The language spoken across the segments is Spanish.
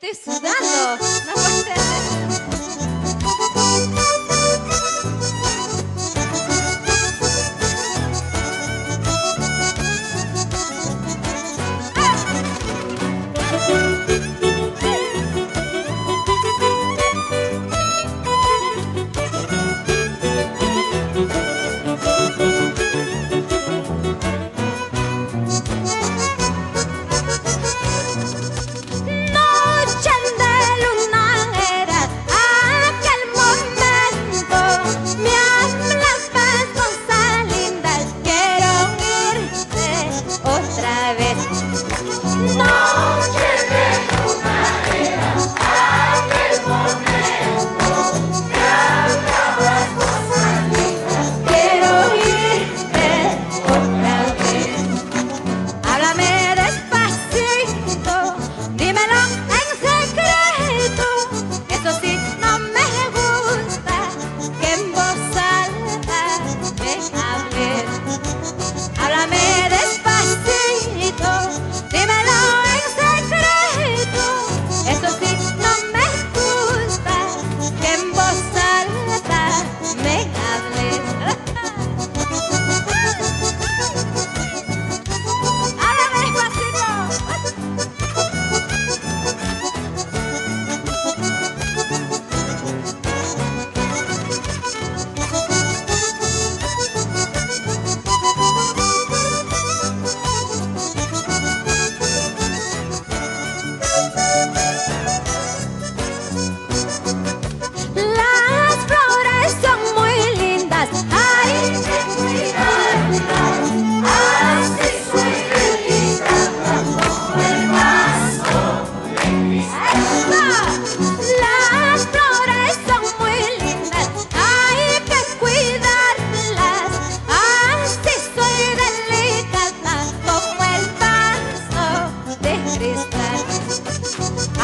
Estoy sudando. No puede ser.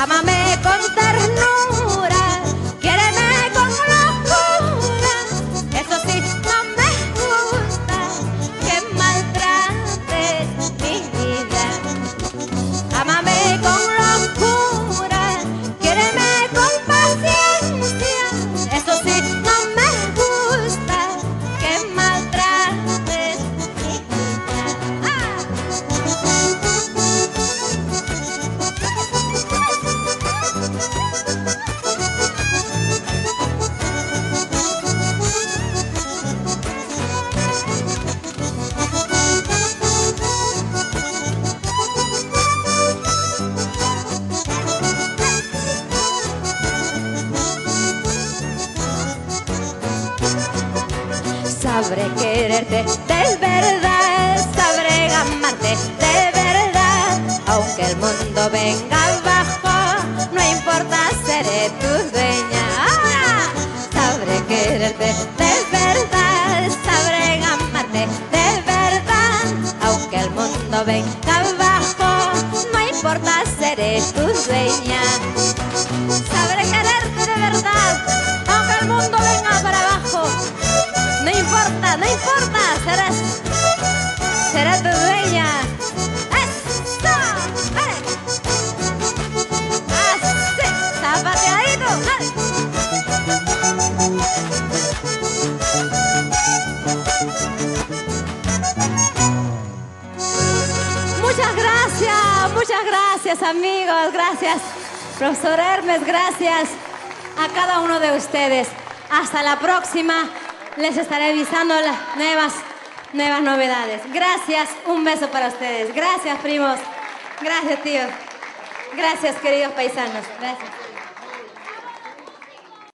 Ámame con ternura, quiéreme con locura. Eso sí, no me gusta que maltrates mi vida. Ámame con locura, quiéreme con paciencia. Eso sí, no me gusta que maltrates mi vida. Sabré quererte de verdad, sabré amarte de verdad. Aunque el mundo venga abajo, no importa, seré tu dueña. Ahora sabré quererte de verdad, sabré amarte de verdad. Aunque el mundo venga abajo, no importa, seré tu dueña. Sabré quererte de verdad, aunque el mundo venga para abajo. No importa, no importa, será tu dueña. ¡Eso! ¡Así! ¡Zapateadito! Muchas gracias amigos, gracias profesor Hermes, gracias a cada uno de ustedes. Hasta la próxima. Les estaré avisando las nuevas novedades. Gracias, un beso para ustedes. Gracias, primos. Gracias, tíos. Gracias, queridos paisanos. Gracias.